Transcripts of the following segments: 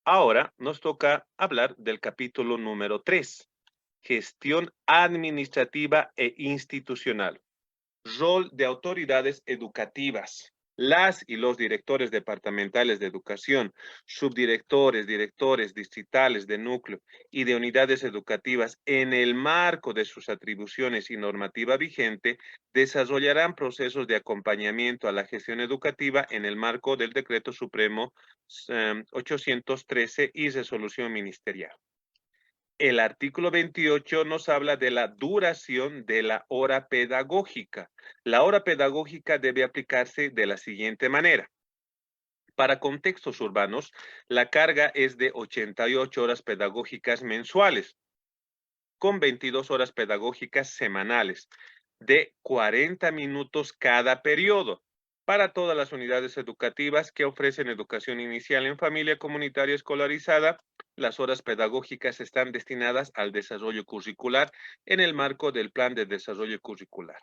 Ahora nos toca hablar del capítulo número 3, gestión administrativa e institucional. Rol de autoridades educativas. Las y los directores departamentales de educación, subdirectores, directores distritales de núcleo y de unidades educativas en el marco de sus atribuciones y normativa vigente, desarrollarán procesos de acompañamiento a la gestión educativa en el marco del Decreto Supremo 813 y resolución ministerial. El artículo 28 nos habla de la duración de la hora pedagógica. La hora pedagógica debe aplicarse de la siguiente manera. Para contextos urbanos, la carga es de 88 horas pedagógicas mensuales, con 22 horas pedagógicas semanales, de 40 minutos cada periodo, para todas las unidades educativas que ofrecen educación inicial en familia comunitaria escolarizada. Las horas pedagógicas están destinadas al desarrollo curricular en el marco del Plan de Desarrollo Curricular.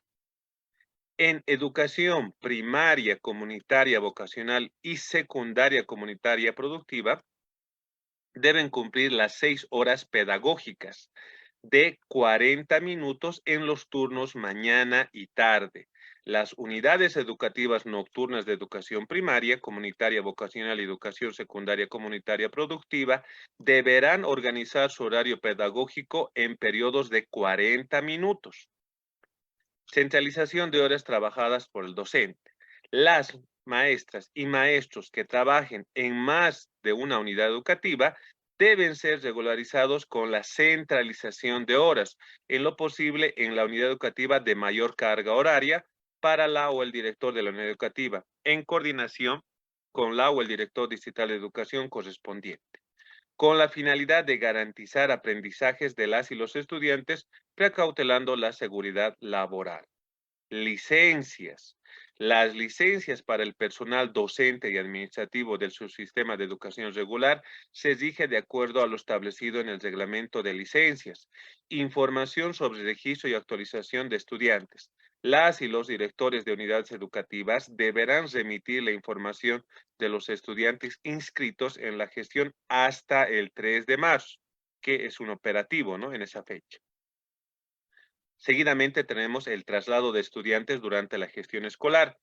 En educación primaria comunitaria vocacional y secundaria comunitaria productiva, deben cumplir las 6 horas pedagógicas de 40 minutos en los turnos mañana y tarde. Las unidades educativas nocturnas de educación primaria, comunitaria vocacional y educación secundaria comunitaria productiva deberán organizar su horario pedagógico en periodos de 40 minutos. Centralización de horas trabajadas por el docente. Las maestras y maestros que trabajen en más de una unidad educativa deben ser regularizados con la centralización de horas, en lo posible en la unidad educativa de mayor carga horaria para la o el director de la unidad educativa, en coordinación con la o el director distrital de educación correspondiente, con la finalidad de garantizar aprendizajes de las y los estudiantes, precautelando la seguridad laboral. Licencias. Las licencias para el personal docente y administrativo del subsistema de educación regular se rige de acuerdo a lo establecido en el reglamento de licencias. Información sobre registro y actualización de estudiantes. Las y los directores de unidades educativas deberán remitir la información de los estudiantes inscritos en la gestión hasta el 3 de marzo, que es un operativo, ¿no? En esa fecha. Seguidamente tenemos el traslado de estudiantes durante la gestión escolar.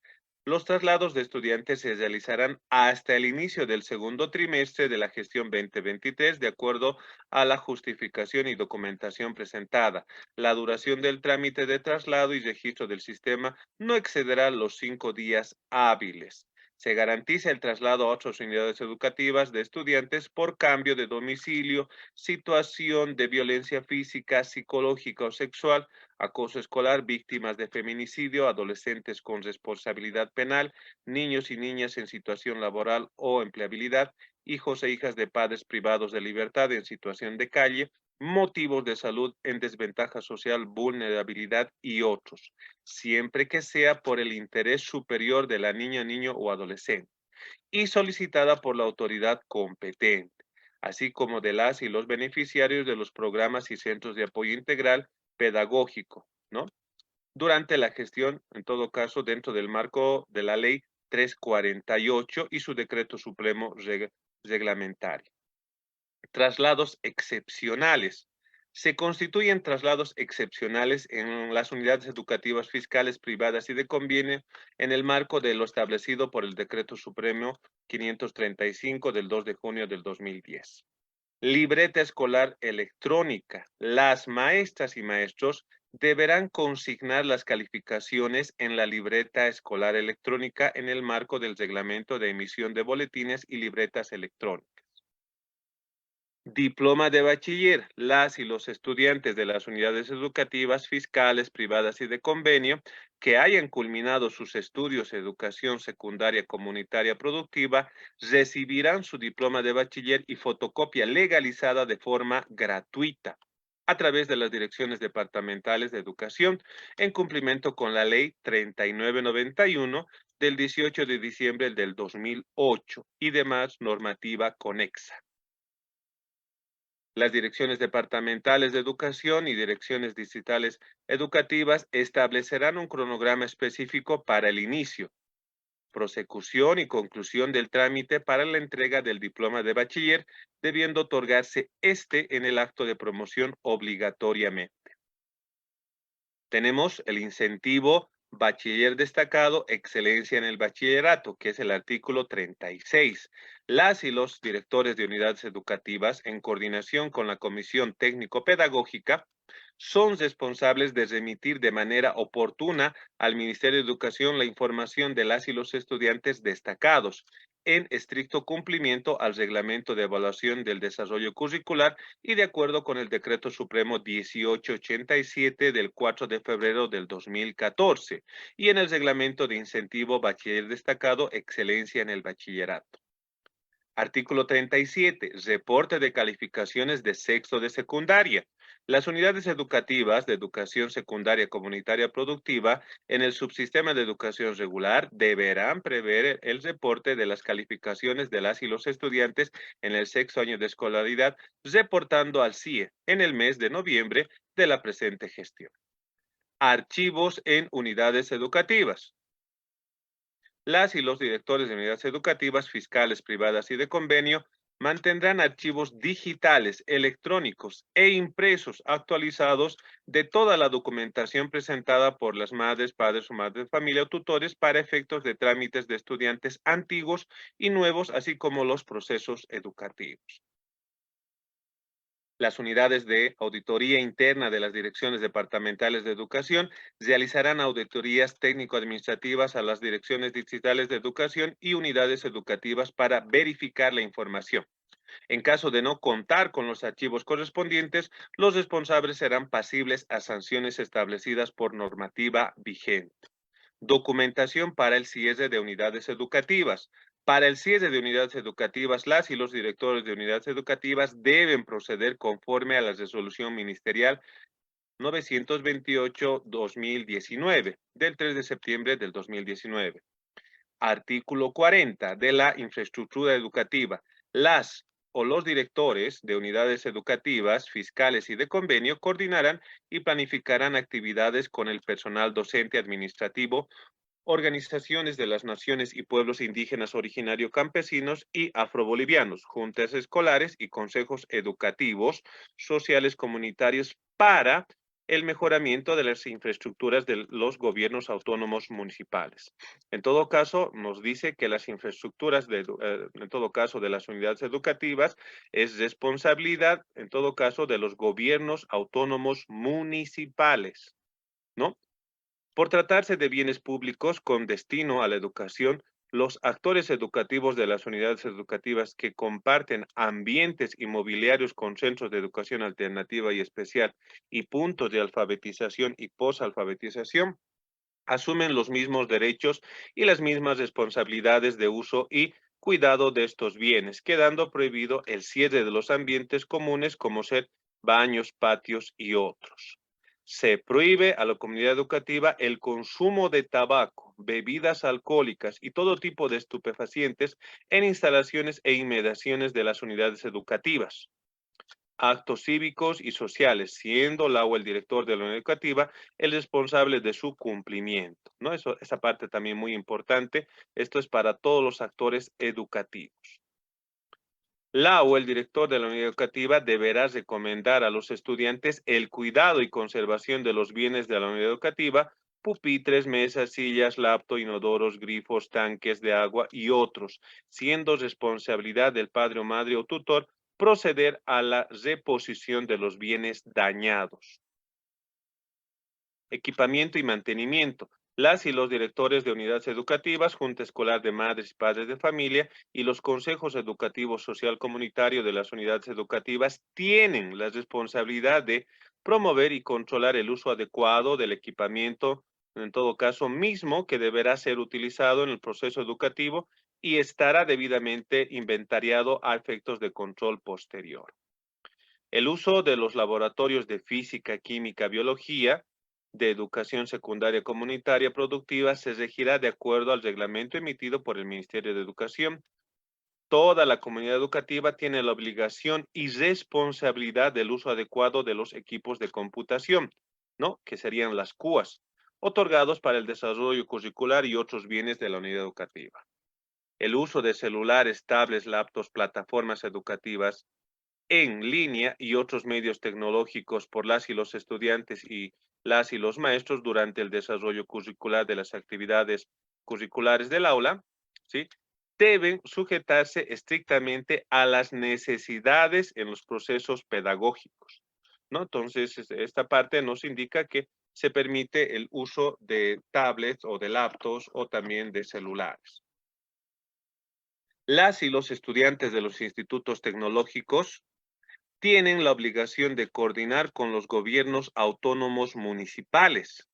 Los traslados de estudiantes se realizarán hasta el inicio del segundo trimestre de la gestión 2023, de acuerdo a la justificación y documentación presentada. La duración del trámite de traslado y registro del sistema no excederá los 5 días hábiles. Se garantiza el traslado a otras unidades educativas de estudiantes por cambio de domicilio, situación de violencia física, psicológica o sexual, acoso escolar, víctimas de feminicidio, adolescentes con responsabilidad penal, niños y niñas en situación laboral o empleabilidad, hijos e hijas de padres privados de libertad en situación de calle, motivos de salud en desventaja social, vulnerabilidad y otros, siempre que sea por el interés superior de la niña, niño o adolescente, y solicitada por la autoridad competente, así como de las y los beneficiarios de los programas y centros de apoyo integral pedagógico, ¿no? Durante la gestión, en todo caso, dentro del marco de la ley 348 y su decreto supremo reglamentario. Traslados excepcionales. Se constituyen traslados excepcionales en las unidades educativas fiscales privadas y de convenio en el marco de lo establecido por el Decreto Supremo 535 del 2 de junio del 2010. Libreta escolar electrónica. Las maestras y maestros deberán consignar las calificaciones en la libreta escolar electrónica en el marco del reglamento de emisión de boletines y libretas electrónicas. Diploma de bachiller. Las y los estudiantes de las unidades educativas fiscales, privadas y de convenio que hayan culminado sus estudios de educación secundaria comunitaria productiva recibirán su diploma de bachiller y fotocopia legalizada de forma gratuita a través de las direcciones departamentales de educación en cumplimiento con la ley 3991 del 18 de diciembre del 2008 y demás normativa conexa. Las direcciones departamentales de educación y direcciones distritales educativas establecerán un cronograma específico para el inicio, prosecución y conclusión del trámite para la entrega del diploma de bachiller, debiendo otorgarse este en el acto de promoción obligatoriamente. Tenemos el incentivo Bachiller Destacado, Excelencia en el Bachillerato, que es el artículo 36. Las y los directores de unidades educativas, en coordinación con la Comisión Técnico-Pedagógica, son responsables de remitir de manera oportuna al Ministerio de Educación la información de las y los estudiantes destacados, en estricto cumplimiento al Reglamento de Evaluación del Desarrollo Curricular y de acuerdo con el Decreto Supremo 1887 del 4 de febrero del 2014 y en el Reglamento de Incentivo Bachiller Destacado Excelencia en el Bachillerato. Artículo 37. Reporte de calificaciones de sexto de secundaria. Las unidades educativas de educación secundaria comunitaria productiva en el subsistema de educación regular deberán prever el reporte de las calificaciones de las y los estudiantes en el sexto año de escolaridad, reportando al CIE en el mes de noviembre de la presente gestión. Archivos en unidades educativas. Las y los directores de unidades educativas, fiscales, privadas y de convenio mantendrán archivos digitales, electrónicos e impresos actualizados de toda la documentación presentada por las madres, padres o madres de familia o tutores para efectos de trámites de estudiantes antiguos y nuevos, así como los procesos educativos. Las unidades de auditoría interna de las direcciones departamentales de educación realizarán auditorías técnico-administrativas a las direcciones distritales de educación y unidades educativas para verificar la información. En caso de no contar con los archivos correspondientes, los responsables serán pasibles a sanciones establecidas por normativa vigente. Documentación para el cierre de unidades educativas. Para el cierre de unidades educativas, las y los directores de unidades educativas deben proceder conforme a la resolución ministerial 928-2019 del 3 de septiembre del 2019. Artículo 40 de la infraestructura educativa. Las o los directores de unidades educativas, fiscales y de convenio coordinarán y planificarán actividades con el personal docente administrativo, organizaciones de las naciones y pueblos indígenas originario campesinos y afrobolivianos, juntas escolares y consejos educativos, sociales comunitarios para el mejoramiento de las infraestructuras de los gobiernos autónomos municipales. En todo caso, nos dice que las infraestructuras, en todo caso, de las unidades educativas es responsabilidad, en todo caso, de los gobiernos autónomos municipales, ¿no? Por tratarse de bienes públicos con destino a la educación, los actores educativos de las unidades educativas que comparten ambientes inmobiliarios con centros de educación alternativa y especial y puntos de alfabetización y posalfabetización asumen los mismos derechos y las mismas responsabilidades de uso y cuidado de estos bienes, quedando prohibido el cierre de los ambientes comunes como ser baños, patios y otros. Se prohíbe a la comunidad educativa el consumo de tabaco, bebidas alcohólicas y todo tipo de estupefacientes en instalaciones e inmediaciones de las unidades educativas. Actos cívicos y sociales, siendo la o el director de la unidad educativa el responsable de su cumplimiento, ¿no? Esa parte también muy importante. Esto es para todos los actores educativos. La o el director de la unidad educativa deberá recomendar a los estudiantes el cuidado y conservación de los bienes de la unidad educativa, pupitres, mesas, sillas, laptop, inodoros, grifos, tanques de agua y otros, siendo responsabilidad del padre o madre o tutor proceder a la reposición de los bienes dañados. Equipamiento y mantenimiento. Las y los directores de unidades educativas, Junta Escolar de Madres y Padres de Familia y los consejos educativos social comunitario de las unidades educativas tienen la responsabilidad de promover y controlar el uso adecuado del equipamiento, en todo caso mismo que deberá ser utilizado en el proceso educativo y estará debidamente inventariado a efectos de control posterior. El uso de los laboratorios de física, química, biología, de educación secundaria comunitaria productiva se regirá de acuerdo al reglamento emitido por el Ministerio de Educación. Toda la comunidad educativa tiene la obligación y responsabilidad del uso adecuado de los equipos de computación, ¿no? Que serían las CUAS, otorgados para el desarrollo curricular y otros bienes de la unidad educativa. El uso de celulares, tablets, laptops, plataformas educativas en línea y otros medios tecnológicos por las y los estudiantes y las y los maestros durante el desarrollo curricular de las actividades curriculares del aula, ¿sí? Deben sujetarse estrictamente a las necesidades en los procesos pedagógicos, ¿no? Entonces, esta parte nos indica que se permite el uso de tablets o de laptops o también de celulares. Las y los estudiantes de los institutos tecnológicos tienen la obligación de coordinar con los gobiernos autónomos municipales,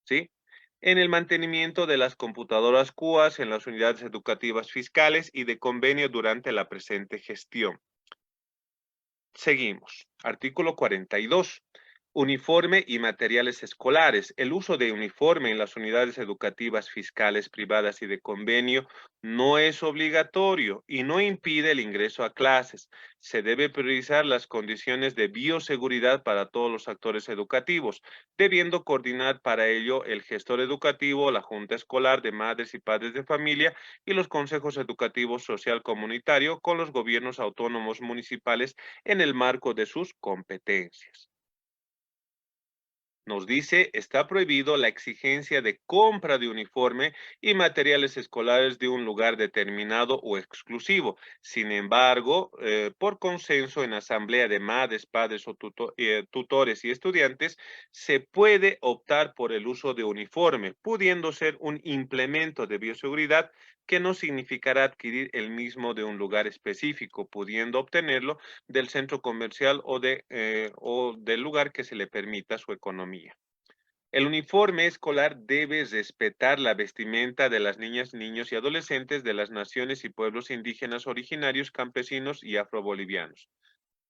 ¿sí? En el mantenimiento de las computadoras CUAS en las unidades educativas fiscales y de convenio durante la presente gestión. Seguimos. Artículo 42. Uniforme y materiales escolares. El uso de uniforme en las unidades educativas fiscales privadas y de convenio no es obligatorio y no impide el ingreso a clases. Se debe priorizar las condiciones de bioseguridad para todos los actores educativos, debiendo coordinar para ello el gestor educativo, la junta escolar de madres y padres de familia y los consejos educativos social comunitario con los gobiernos autónomos municipales en el marco de sus competencias. Nos dice, está prohibido la exigencia de compra de uniforme y materiales escolares de un lugar determinado o exclusivo. Sin embargo, por consenso en asamblea de madres, padres o tutores y estudiantes, se puede optar por el uso de uniforme, pudiendo ser un implemento de bioseguridad que no significará adquirir el mismo de un lugar específico, pudiendo obtenerlo del centro comercial o del lugar que se le permita su economía. El uniforme escolar debe respetar la vestimenta de las niñas, niños y adolescentes de las naciones y pueblos indígenas originarios, campesinos y afrobolivianos.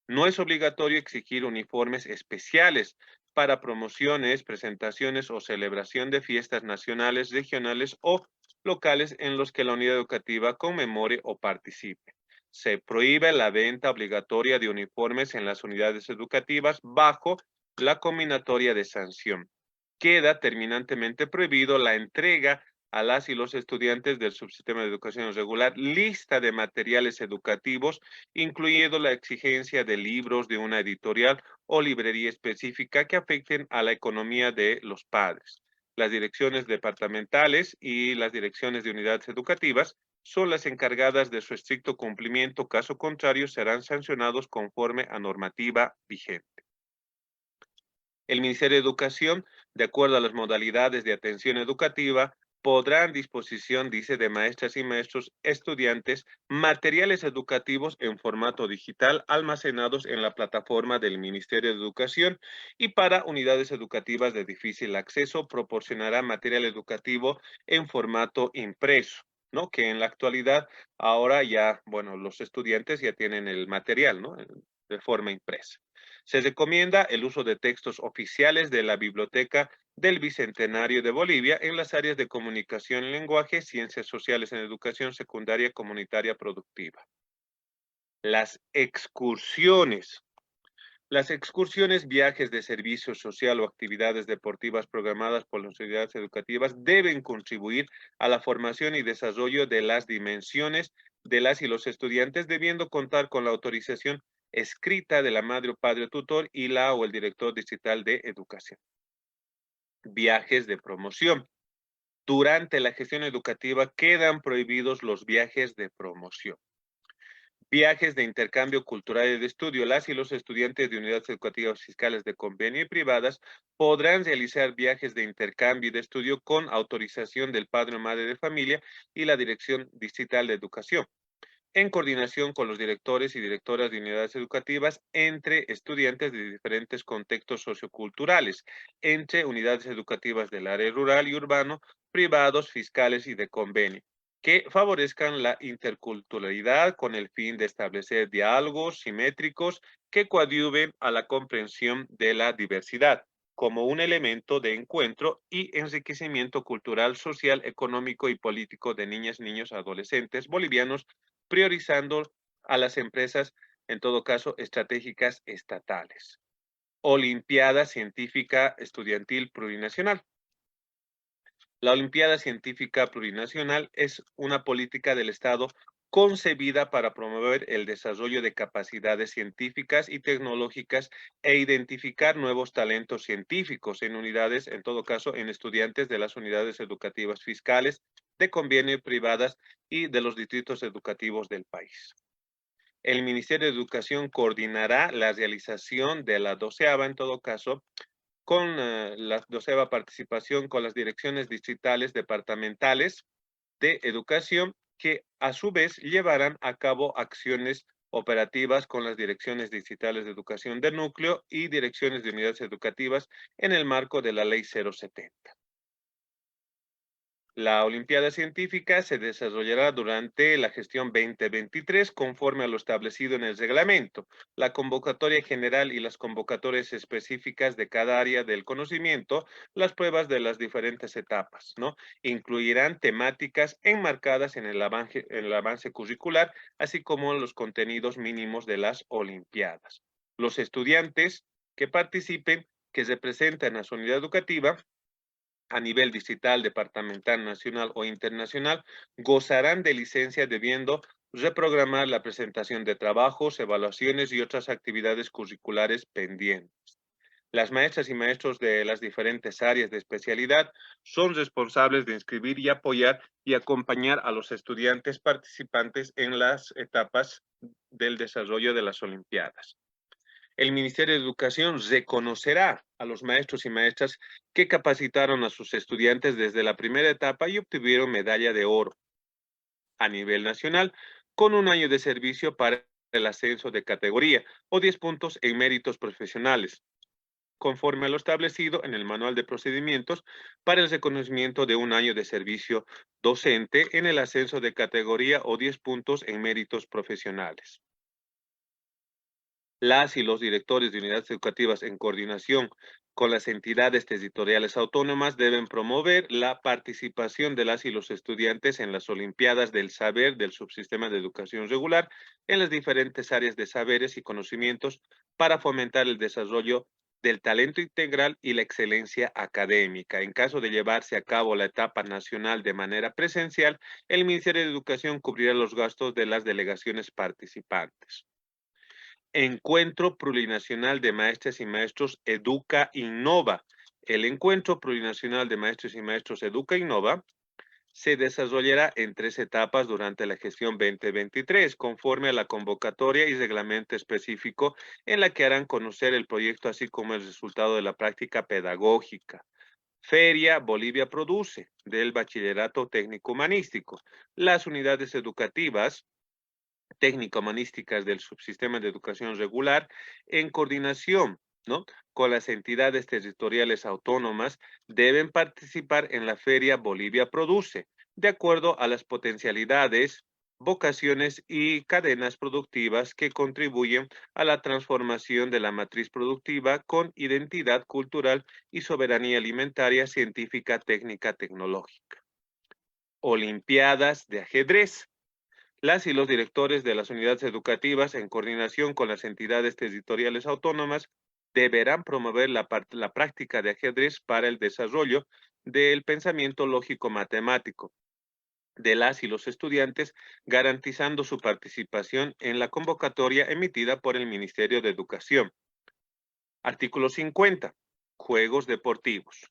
No es obligatorio exigir uniformes especiales para promociones, presentaciones o celebración de fiestas nacionales, regionales o locales en los que la unidad educativa conmemore o participe. Se prohíbe la venta obligatoria de uniformes en las unidades educativas bajo la combinatoria de sanción. Queda terminantemente prohibido la entrega a las y los estudiantes del subsistema de educación regular lista de materiales educativos, incluyendo la exigencia de libros de una editorial o librería específica que afecten a la economía de los padres. Las direcciones departamentales y las direcciones de unidades educativas son las encargadas de su estricto cumplimiento, caso contrario serán sancionados conforme a normativa vigente. El Ministerio de Educación, de acuerdo a las modalidades de atención educativa, podrá en disposición, dice, de maestras y maestros estudiantes, materiales educativos en formato digital almacenados en la plataforma del Ministerio de Educación y para unidades educativas de difícil acceso proporcionará material educativo en formato impreso, ¿no? Que en la actualidad ahora ya, bueno, los estudiantes ya tienen el material, ¿no? De forma impresa. Se recomienda el uso de textos oficiales de la Biblioteca del Bicentenario de Bolivia en las áreas de comunicación y lenguaje, ciencias sociales en educación secundaria comunitaria productiva. Las excursiones. Las excursiones, viajes de servicio social o actividades deportivas programadas por las unidades educativas deben contribuir a la formación y desarrollo de las dimensiones de las y los estudiantes, debiendo contar con la autorización escrita de la madre o padre tutor y la o el director distrital de educación. Viajes de promoción. Durante la gestión educativa quedan prohibidos los viajes de promoción. Viajes de intercambio cultural y de estudio. Las y los estudiantes de unidades educativas fiscales de convenio y privadas podrán realizar viajes de intercambio y de estudio con autorización del padre o madre de familia y la Dirección Distrital de Educación, en coordinación con los directores y directoras de unidades educativas entre estudiantes de diferentes contextos socioculturales, entre unidades educativas del área rural y urbano, privados, fiscales y de convenio, que favorezcan la interculturalidad con el fin de establecer diálogos simétricos que coadyuven a la comprensión de la diversidad como un elemento de encuentro y enriquecimiento cultural, social, económico y político de niñas, niños, adolescentes bolivianos, priorizando a las empresas, en todo caso, estratégicas estatales. Olimpiada Científica Estudiantil Plurinacional. La Olimpiada Científica Plurinacional es una política del Estado concebida para promover el desarrollo de capacidades científicas y tecnológicas e identificar nuevos talentos científicos en unidades, en todo caso, en estudiantes de las unidades educativas fiscales, de convenio privadas y de los distritos educativos del país. El Ministerio de Educación coordinará la realización de la 12ª, en todo caso, con la 12ª participación con las direcciones distritales departamentales de educación que a su vez llevarán a cabo acciones operativas con las direcciones distritales de educación de núcleo y direcciones de unidades educativas en el marco de la Ley 070. La Olimpiada Científica se desarrollará durante la gestión 2023 conforme a lo establecido en el reglamento. La convocatoria general y las convocatorias específicas de cada área del conocimiento, las pruebas de las diferentes etapas, ¿no? Incluirán temáticas enmarcadas en el avance curricular, así como los contenidos mínimos de las Olimpiadas. Los estudiantes que participen, que representan a su unidad educativa, a nivel distrital, departamental, nacional o internacional, gozarán de licencia debiendo reprogramar la presentación de trabajos, evaluaciones y otras actividades curriculares pendientes. Las maestras y maestros de las diferentes áreas de especialidad son responsables de inscribir y apoyar y acompañar a los estudiantes participantes en las etapas del desarrollo de las Olimpiadas. El Ministerio de Educación reconocerá a los maestros y maestras que capacitaron a sus estudiantes desde la primera etapa y obtuvieron medalla de oro a nivel nacional con un año de servicio para el ascenso de categoría o 10 puntos en méritos profesionales, conforme a lo establecido en el Manual de Procedimientos para el reconocimiento de un año de servicio docente en el ascenso de categoría o 10 puntos en méritos profesionales. Las y los directores de unidades educativas en coordinación con las entidades territoriales autónomas deben promover la participación de las y los estudiantes en las Olimpiadas del Saber del Subsistema de Educación Regular en las diferentes áreas de saberes y conocimientos para fomentar el desarrollo del talento integral y la excelencia académica. En caso de llevarse a cabo la etapa nacional de manera presencial, el Ministerio de Educación cubrirá los gastos de las delegaciones participantes. Encuentro Plurinacional de Maestras y Maestros Educa Innova. El Encuentro Plurinacional de Maestros y Maestros Educa Innova se desarrollará en 3 etapas durante la gestión 2023, conforme a la convocatoria y reglamento específico en la que harán conocer el proyecto, así como el resultado de la práctica pedagógica. Feria Bolivia Produce, del Bachillerato Técnico Humanístico. Las unidades educativas técnico-humanísticas del subsistema de educación regular en coordinación, ¿no?, con las entidades territoriales autónomas deben participar en la Feria Bolivia Produce, de acuerdo a las potencialidades, vocaciones y cadenas productivas que contribuyen a la transformación de la matriz productiva con identidad cultural y soberanía alimentaria, científica, técnica, tecnológica. Olimpiadas de ajedrez. Las y los directores de las unidades educativas, en coordinación con las entidades territoriales autónomas, deberán promover la práctica de ajedrez para el desarrollo del pensamiento lógico-matemático de las y los estudiantes, garantizando su participación en la convocatoria emitida por el Ministerio de Educación. Artículo 50. Juegos deportivos.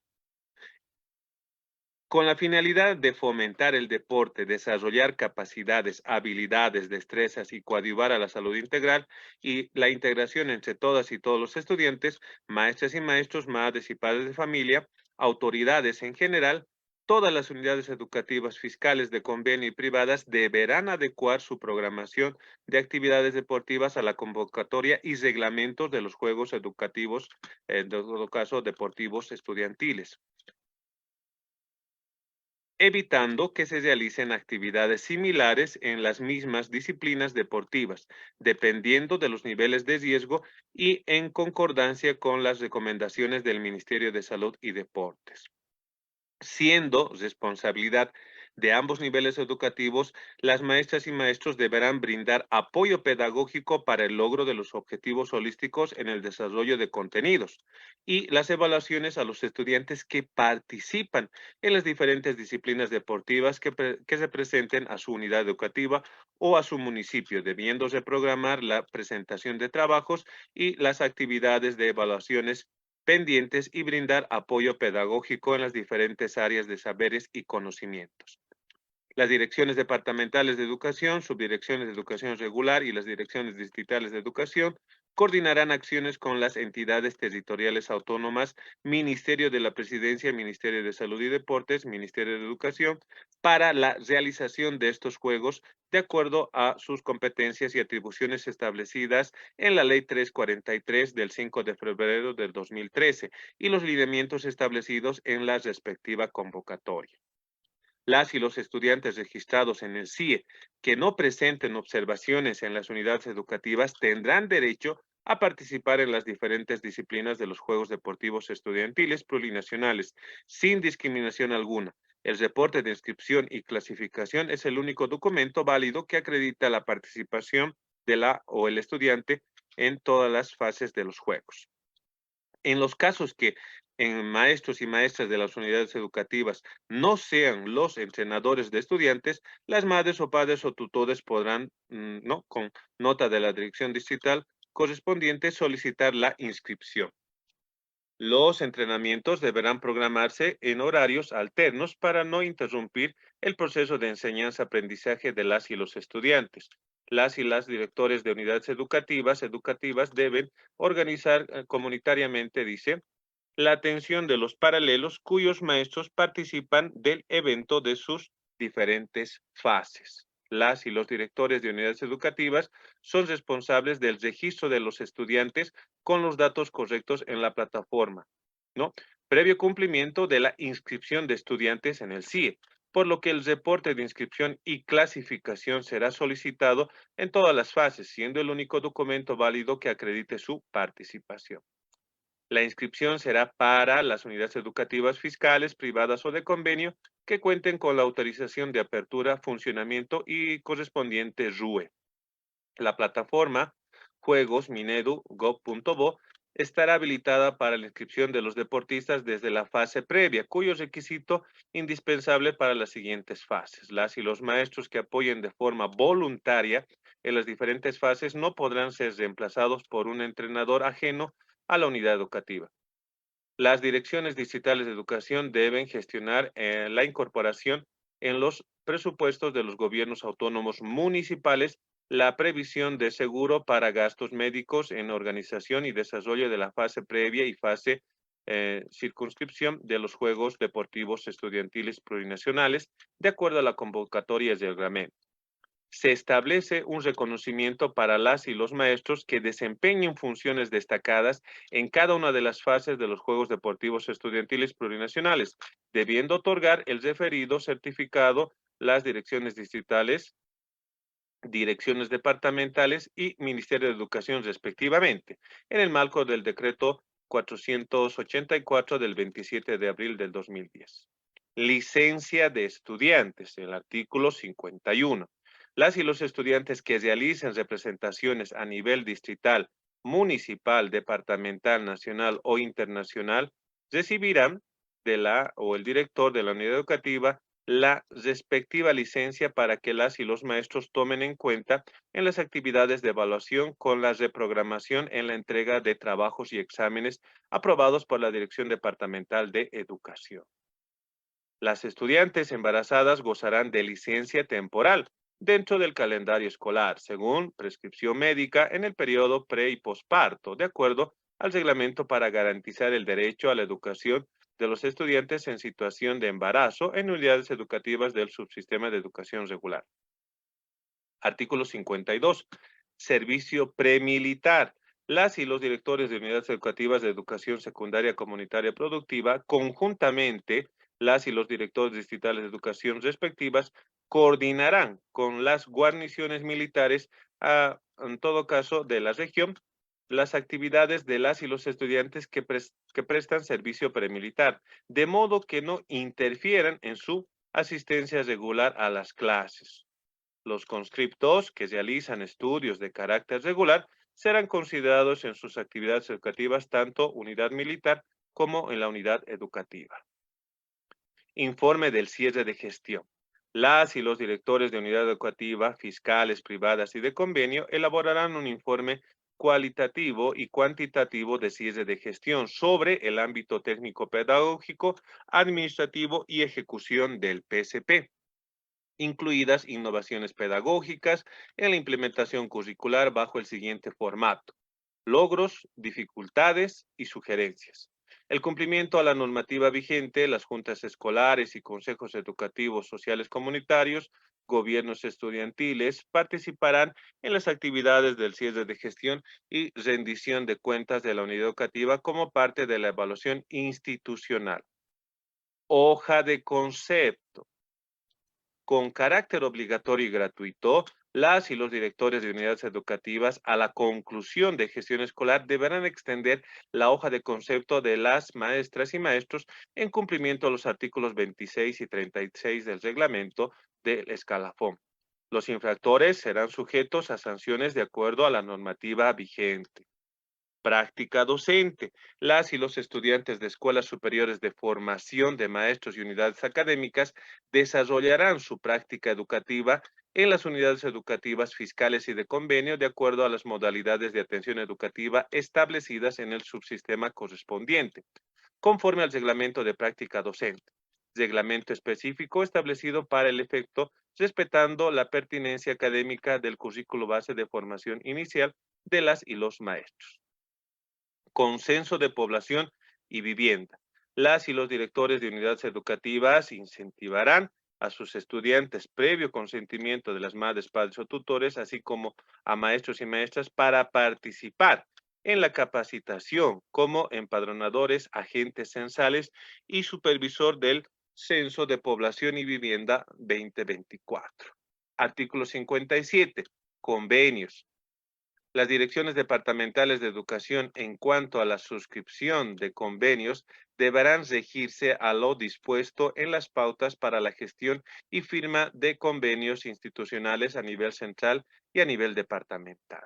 Con la finalidad de fomentar el deporte, desarrollar capacidades, habilidades, destrezas y coadyuvar a la salud integral y la integración entre todas y todos los estudiantes, maestras y maestros, madres y padres de familia, autoridades en general, todas las unidades educativas fiscales de convenio y privadas deberán adecuar su programación de actividades deportivas a la convocatoria y reglamentos de los juegos educativos, en todo caso deportivos estudiantiles, evitando que se realicen actividades similares en las mismas disciplinas deportivas, dependiendo de los niveles de riesgo y en concordancia con las recomendaciones del Ministerio de Salud y Deportes, siendo responsabilidad De ambos niveles educativos, las maestras y maestros deberán brindar apoyo pedagógico para el logro de los objetivos holísticos en el desarrollo de contenidos y las evaluaciones a los estudiantes que participan en las diferentes disciplinas deportivas que se presenten a su unidad educativa o a su municipio, debiéndose programar la presentación de trabajos y las actividades de evaluaciones pendientes y brindar apoyo pedagógico en las diferentes áreas de saberes y conocimientos. Las direcciones departamentales de educación, subdirecciones de educación regular y las direcciones distritales de educación coordinarán acciones con las entidades territoriales autónomas, Ministerio de la Presidencia, Ministerio de Salud y Deportes, Ministerio de Educación, para la realización de estos juegos de acuerdo a sus competencias y atribuciones establecidas en la Ley 343 del 5 de febrero del 2013 y los lineamientos establecidos en la respectiva convocatoria. Las y los estudiantes registrados en el CIE que no presenten observaciones en las unidades educativas tendrán derecho a participar en las diferentes disciplinas de los Juegos Deportivos Estudiantiles plurinacionales, sin discriminación alguna. El reporte de inscripción y clasificación es el único documento válido que acredita la participación de la o el estudiante en todas las fases de los Juegos. En los casos que en maestros y maestras de las unidades educativas no sean los entrenadores de estudiantes, las madres o padres o tutores podrán, ¿no? Con nota de la dirección distrital correspondiente, solicitar la inscripción. Los entrenamientos deberán programarse en horarios alternos para no interrumpir el proceso de enseñanza-aprendizaje de las y los estudiantes. Las y las directores de unidades educativas deben organizar comunitariamente, dice, la atención de los paralelos cuyos maestros participan del evento de sus diferentes fases. Las y los directores de unidades educativas son responsables del registro de los estudiantes con los datos correctos en la plataforma, ¿no? Previo cumplimiento de la inscripción de estudiantes en el CIE, por lo que el reporte de inscripción y clasificación será solicitado en todas las fases, siendo el único documento válido que acredite su participación. La inscripción será para las unidades educativas fiscales, privadas o de convenio que cuenten con la autorización de apertura, funcionamiento y correspondiente RUE. La plataforma juegos.minedu.gov.bo estará habilitada para la inscripción de los deportistas desde la fase previa, cuyo requisito indispensable para las siguientes fases. Las y los maestros que apoyen de forma voluntaria en las diferentes fases no podrán ser reemplazados por un entrenador ajeno a la unidad educativa. Las direcciones distritales de educación deben gestionar la incorporación en los presupuestos de los gobiernos autónomos municipales la previsión de seguro para gastos médicos en organización y desarrollo de la fase previa y fase circunscripción de los Juegos Deportivos Estudiantiles Plurinacionales, de acuerdo a la convocatoria del reglamento. Se establece un reconocimiento para las y los maestros que desempeñen funciones destacadas en cada una de las fases de los Juegos Deportivos Estudiantiles Plurinacionales, debiendo otorgar el referido certificado las direcciones distritales, direcciones departamentales y Ministerio de Educación respectivamente, en el marco del decreto 484 del 27 de abril del 2010. Licencia de estudiantes, el artículo 51. Las y los estudiantes que realicen representaciones a nivel distrital, municipal, departamental, nacional o internacional recibirán de la o el director de la unidad educativa la respectiva licencia para que las y los maestros tomen en cuenta en las actividades de evaluación con la reprogramación en la entrega de trabajos y exámenes aprobados por la Dirección Departamental de Educación. Las estudiantes embarazadas gozarán de licencia temporal dentro del calendario escolar, según prescripción médica en el periodo pre y posparto, de acuerdo al reglamento para garantizar el derecho a la educación de los estudiantes en situación de embarazo en unidades educativas del subsistema de educación regular. Artículo 52. Servicio premilitar. Las y los directores de unidades educativas de educación secundaria comunitaria productiva, conjuntamente, las y los directores distritales de educación respectivas, coordinarán con las guarniciones militares, en todo caso, de la región, las actividades de las y los estudiantes que prestan servicio premilitar, de modo que no interfieran en su asistencia regular a las clases. Los conscriptos que realizan estudios de carácter regular serán considerados en sus actividades educativas tanto unidad militar como en la unidad educativa. Informe del cierre de gestión. Las y los directores de unidad educativa, fiscales, privadas y de convenio elaborarán un informe cualitativo y cuantitativo de cierre de gestión sobre el ámbito técnico pedagógico, administrativo y ejecución del PSP, incluidas innovaciones pedagógicas en la implementación curricular bajo el siguiente formato: logros, dificultades y sugerencias. El cumplimiento a la normativa vigente, las juntas escolares y consejos educativos sociales comunitarios, gobiernos estudiantiles participarán en las actividades del cierre de gestión y rendición de cuentas de la unidad educativa como parte de la evaluación institucional. Hoja de concepto. Con carácter obligatorio y gratuito, las y los directores de unidades educativas a la conclusión de gestión escolar deberán extender la hoja de concepto de las maestras y maestros en cumplimiento a los artículos 26 y 36 del reglamento del escalafón. Los infractores serán sujetos a sanciones de acuerdo a la normativa vigente. Práctica docente. Las y los estudiantes de escuelas superiores de formación de maestros y unidades académicas desarrollarán su práctica educativa en las unidades educativas fiscales y de convenio de acuerdo a las modalidades de atención educativa establecidas en el subsistema correspondiente, conforme al reglamento de práctica docente. Reglamento específico establecido para el efecto, respetando la pertinencia académica del currículo base de formación inicial de las y los maestros. Consenso de población y vivienda. Las y los directores de unidades educativas incentivarán a sus estudiantes previo consentimiento de las madres, padres o tutores, así como a maestros y maestras para participar en la capacitación como empadronadores, agentes censales y supervisor del Censo de Población y Vivienda 2024. Artículo 57. Convenios. Las direcciones departamentales de educación en cuanto a la suscripción de convenios deberán regirse a lo dispuesto en las pautas para la gestión y firma de convenios institucionales a nivel central y a nivel departamental.